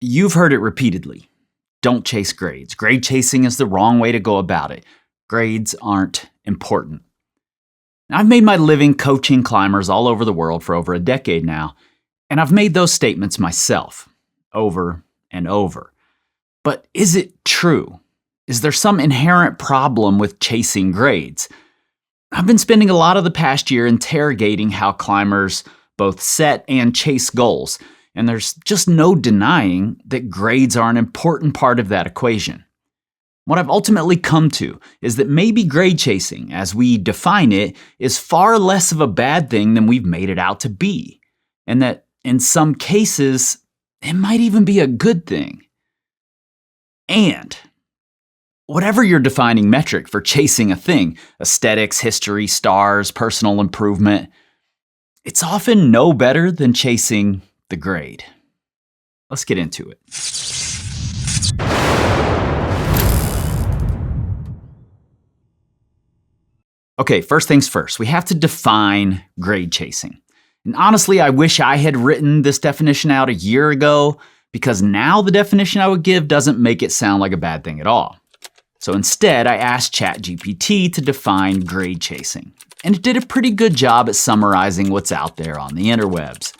You've heard it repeatedly. Don't chase grades. Grade chasing is the wrong way to go about it. Grades aren't important. I've made my living coaching climbers all over the world for over a decade now, and I've made those statements myself, over and over. But is it true? Is there some inherent problem with chasing grades? I've been spending a lot of the past year interrogating how climbers both set and chase goals, and there's just no denying that grades are an important part of that equation. What I've ultimately come to is that maybe grade chasing, as we define it, is far less of a bad thing than we've made it out to be, and that in some cases, it might even be a good thing. And whatever your defining metric for chasing a thing, aesthetics, history, stars, personal improvement, it's often no better than chasing the grade. Let's get into it. Okay, first things first, we have to define grade chasing. And honestly, I wish I had written this definition out a year ago, because now the definition I would give doesn't make it sound like a bad thing at all. So instead, I asked ChatGPT to define grade chasing, and it did a pretty good job at summarizing what's out there on the interwebs.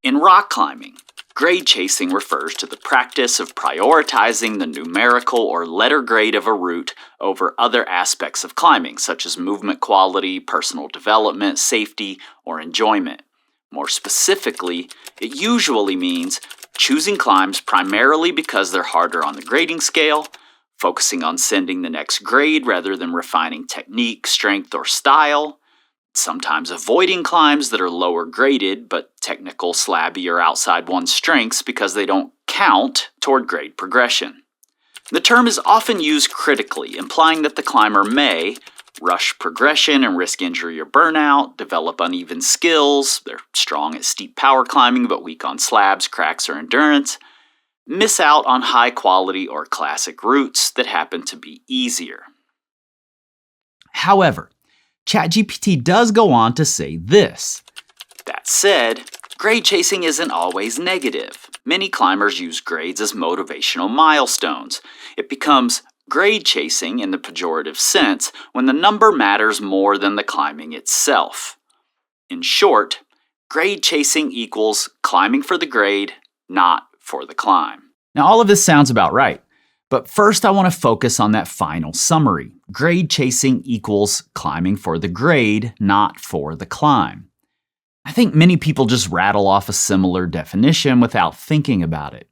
In rock climbing, grade chasing refers to the practice of prioritizing the numerical or letter grade of a route over other aspects of climbing, such as movement quality, personal development, safety, or enjoyment. More specifically, it usually means choosing climbs primarily because they're harder on the grading scale, focusing on sending the next grade rather than refining technique, strength, or style, sometimes avoiding climbs that are lower graded but technical, slabby, or outside one's strengths because they don't count toward grade progression. The term is often used critically, implying that the climber may rush progression and risk injury or burnout, develop uneven skills, they're strong at steep power climbing but weak on slabs, cracks, or endurance, miss out on high quality or classic routes that happen to be easier. However, ChatGPT does go on to say this. That said, grade chasing isn't always negative. Many climbers use grades as motivational milestones. It becomes grade chasing in the pejorative sense when the number matters more than the climbing itself. In short, grade chasing equals climbing for the grade, not for the climb. Now, all of this sounds about right, but first I want to focus on that final summary. Grade chasing equals climbing for the grade, not for the climb. I think many people just rattle off a similar definition without thinking about it.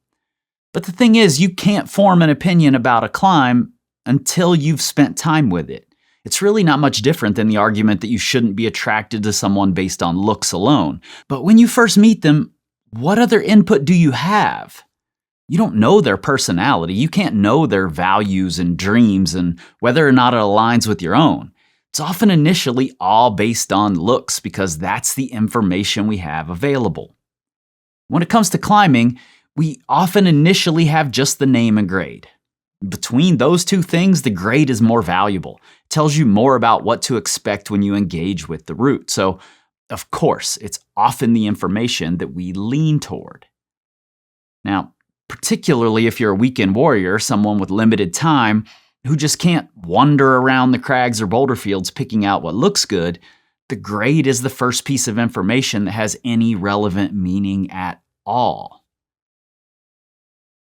But the thing is, you can't form an opinion about a climb until you've spent time with it. It's really not much different than the argument that you shouldn't be attracted to someone based on looks alone. But when you first meet them, what other input do you have? You don't know their personality. You can't know their values and dreams and whether or not it aligns with your own. It's often initially all based on looks because that's the information we have available. When it comes to climbing, we often initially have just the name and grade. Between those two things, the grade is more valuable. It tells you more about what to expect when you engage with the route. So, of course, it's often the information that we lean toward. Now, particularly if you're a weekend warrior, someone with limited time who just can't wander around the crags or boulder fields picking out what looks good, the grade is the first piece of information that has any relevant meaning at all.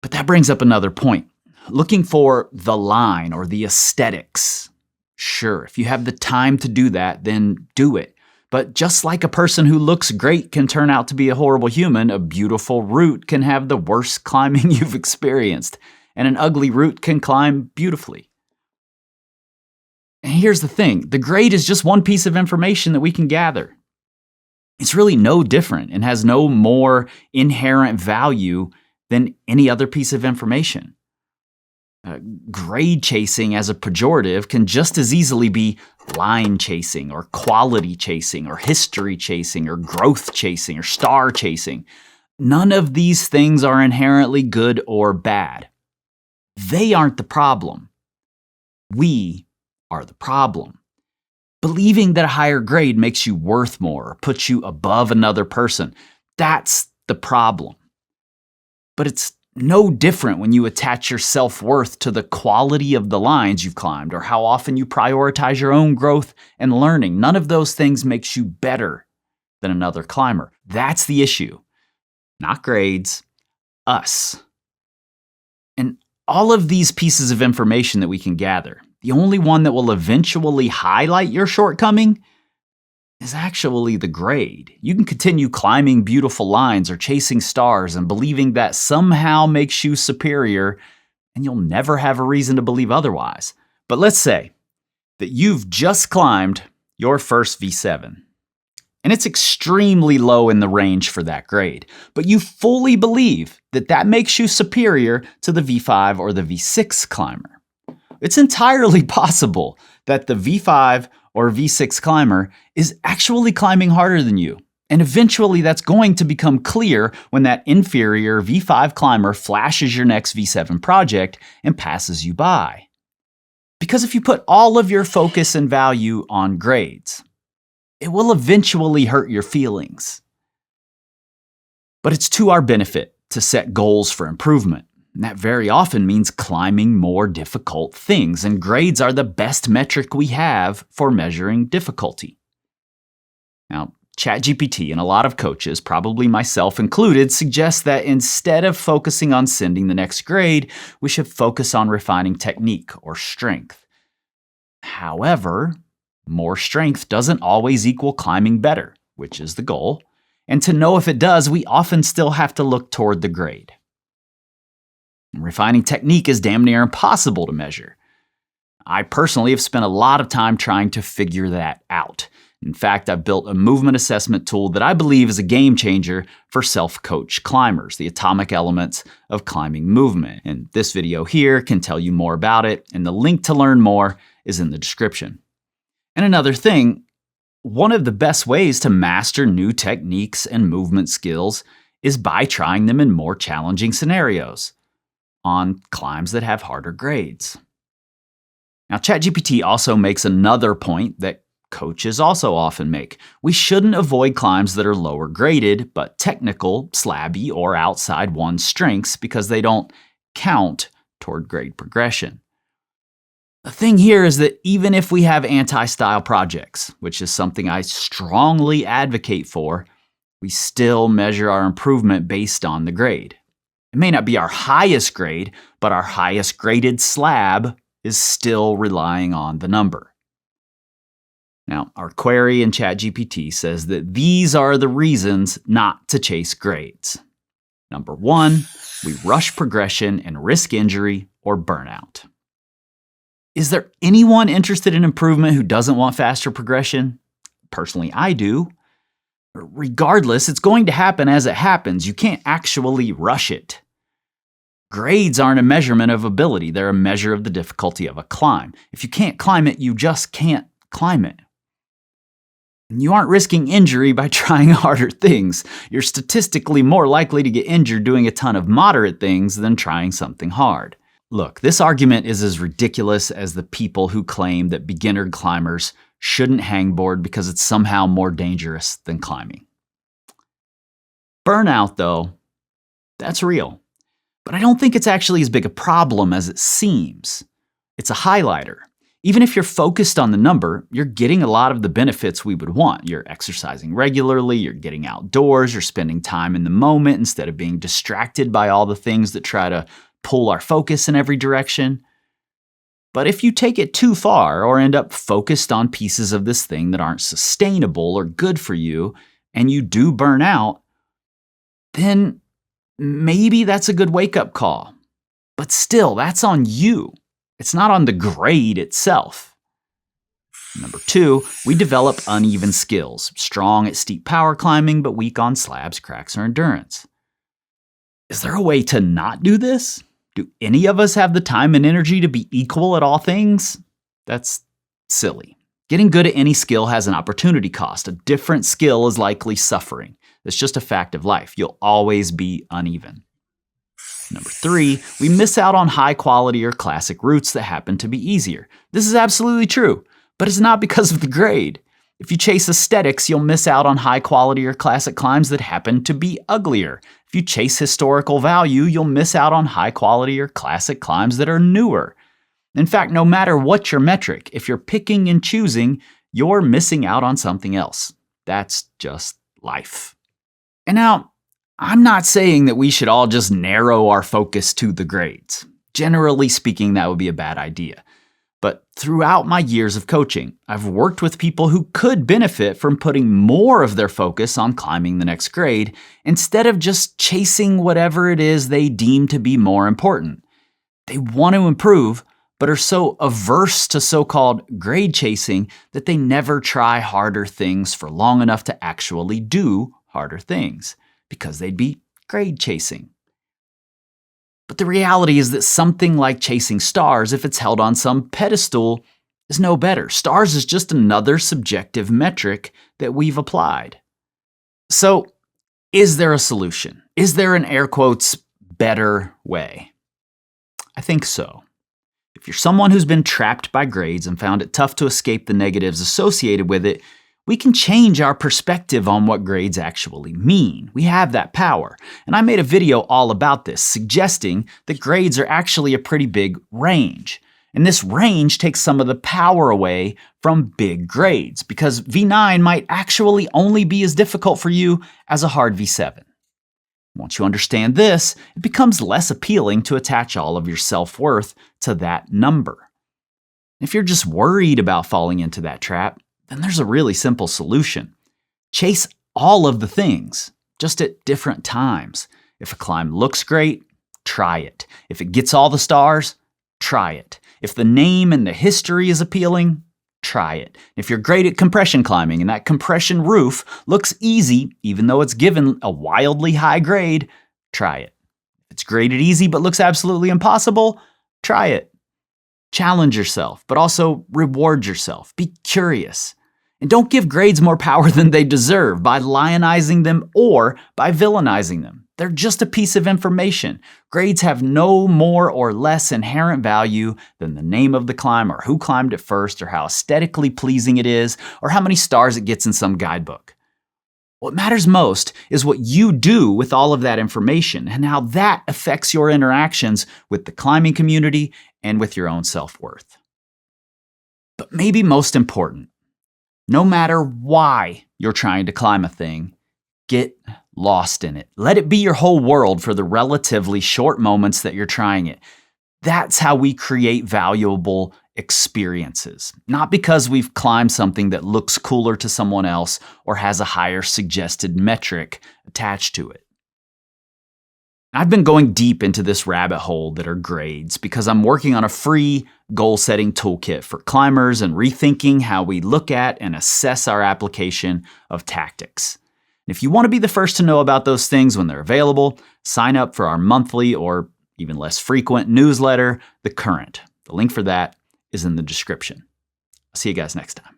But that brings up another point. Looking for the line or the aesthetics. Sure, if you have the time to do that, then do it. But just like a person who looks great can turn out to be a horrible human, a beautiful route can have the worst climbing you've experienced, and an ugly route can climb beautifully. And here's the thing, the grade is just one piece of information that we can gather. It's really no different and has no more inherent value than any other piece of information. Grade chasing as a pejorative can just as easily be line chasing or quality chasing or history chasing or growth chasing or star chasing. None of these things are inherently good or bad. They aren't the problem. We are the problem. Believing that a higher grade makes you worth more or puts you above another person, that's the problem. But it's no different when you attach your self-worth to the quality of the lines you've climbed or how often you prioritize your own growth and learning. None of those things makes you better than another climber. That's the issue. Not grades, us. And all of these pieces of information that we can gather, the only one that will eventually highlight your shortcoming is actually the grade. You can continue climbing beautiful lines or chasing stars and believing that somehow makes you superior, and you'll never have a reason to believe otherwise. But let's say that you've just climbed your first V7, and it's extremely low in the range for that grade, but you fully believe that that makes you superior to the V5 or the V6 climber. It's entirely possible that the V5 or V6 climber is actually climbing harder than you. And eventually that's going to become clear when that inferior V5 climber flashes your next V7 project and passes you by. Because if you put all of your focus and value on grades, it will eventually hurt your feelings. But it's to our benefit to set goals for improvement. And that very often means climbing more difficult things, and grades are the best metric we have for measuring difficulty. Now, ChatGPT and a lot of coaches, probably myself included, suggest that instead of focusing on sending the next grade, we should focus on refining technique or strength. However, more strength doesn't always equal climbing better, which is the goal. And to know if it does, we often still have to look toward the grade. Refining technique is damn near impossible to measure. I personally have spent a lot of time trying to figure that out. In fact, I've built a movement assessment tool that I believe is a game changer for self-coach climbers, the atomic elements of climbing movement. And this video here can tell you more about it, and the link to learn more is in the description. And another thing, one of the best ways to master new techniques and movement skills is by trying them in more challenging scenarios, on climbs that have harder grades. Now, ChatGPT also makes another point that coaches also often make. We shouldn't avoid climbs that are lower graded, but technical, slabby, or outside one's strengths because they don't count toward grade progression. The thing here is that even if we have anti-style projects, which is something I strongly advocate for, we still measure our improvement based on the grade. It may not be our highest grade, but our highest graded slab is still relying on the number. Now, our query in ChatGPT says that these are the reasons not to chase grades. Number 1, we rush progression and risk injury or burnout. Is there anyone interested in improvement who doesn't want faster progression? Personally, I do. Regardless, it's going to happen as it happens. You can't actually rush it. Grades aren't a measurement of ability. They're a measure of the difficulty of a climb. If you can't climb it, you just can't climb it. And you aren't risking injury by trying harder things. You're statistically more likely to get injured doing a ton of moderate things than trying something hard. Look, this argument is as ridiculous as the people who claim that beginner climbers shouldn't hangboard because it's somehow more dangerous than climbing. Burnout, though, that's real. But I don't think it's actually as big a problem as it seems. It's a highlighter. Even if you're focused on the number, you're getting a lot of the benefits we would want. You're exercising regularly, you're getting outdoors, you're spending time in the moment instead of being distracted by all the things that try to pull our focus in every direction. But if you take it too far or end up focused on pieces of this thing that aren't sustainable or good for you, and you do burn out, then maybe that's a good wake-up call. But still, that's on you. It's not on the grade itself. Number 2, we develop uneven skills, strong at steep power climbing, but weak on slabs, cracks, or endurance. Is there a way to not do this? Do any of us have the time and energy to be equal at all things? That's silly. Getting good at any skill has an opportunity cost. A different skill is likely suffering. It's just a fact of life. You'll always be uneven. Number 3, we miss out on high quality or classic routes that happen to be easier. This is absolutely true, but it's not because of the grade. If you chase aesthetics, you'll miss out on high quality or classic climbs that happen to be uglier. If you chase historical value, you'll miss out on high quality or classic climbs that are newer. In fact, no matter what your metric, if you're picking and choosing, you're missing out on something else. That's just life. And now, I'm not saying that we should all just narrow our focus to the grades. Generally speaking, that would be a bad idea. But throughout my years of coaching, I've worked with people who could benefit from putting more of their focus on climbing the next grade instead of just chasing whatever it is they deem to be more important. They want to improve, but are so averse to so-called grade chasing that they never try harder things for long enough to actually do harder things, because they'd be grade chasing. But the reality is that something like chasing stars, if it's held on some pedestal, is no better. Stars is just another subjective metric that we've applied. So, is there a solution? Is there an air quotes better way? I think so. If you're someone who's been trapped by grades and found it tough to escape the negatives associated with it, we can change our perspective on what grades actually mean. We have that power. And I made a video all about this, suggesting that grades are actually a pretty big range. And this range takes some of the power away from big grades, because V9 might actually only be as difficult for you as a hard V7. Once you understand this, it becomes less appealing to attach all of your self-worth to that number. If you're just worried about falling into that trap, then there's a really simple solution. Chase all of the things, just at different times. If a climb looks great, try it. If it gets all the stars, try it. If the name and the history is appealing, try it. If you're great at compression climbing and that compression roof looks easy, even though it's given a wildly high grade, try it. If it's graded easy but looks absolutely impossible, try it. Challenge yourself, but also reward yourself. Be curious. And don't give grades more power than they deserve by lionizing them or by villainizing them. They're just a piece of information. Grades have no more or less inherent value than the name of the climb, or who climbed it first, or how aesthetically pleasing it is, or how many stars it gets in some guidebook. What matters most is what you do with all of that information and how that affects your interactions with the climbing community and with your own self-worth. But maybe most important, no matter why you're trying to climb a thing, get lost in it. Let it be your whole world for the relatively short moments that you're trying it. That's how we create valuable experiences. Not because we've climbed something that looks cooler to someone else or has a higher suggested metric attached to it. I've been going deep into this rabbit hole that are grades because I'm working on a free goal-setting toolkit for climbers and rethinking how we look at and assess our application of tactics. And if you want to be the first to know about those things when they're available, sign up for our monthly or even less frequent newsletter, The Current. The link for that is in the description. I'll see you guys next time.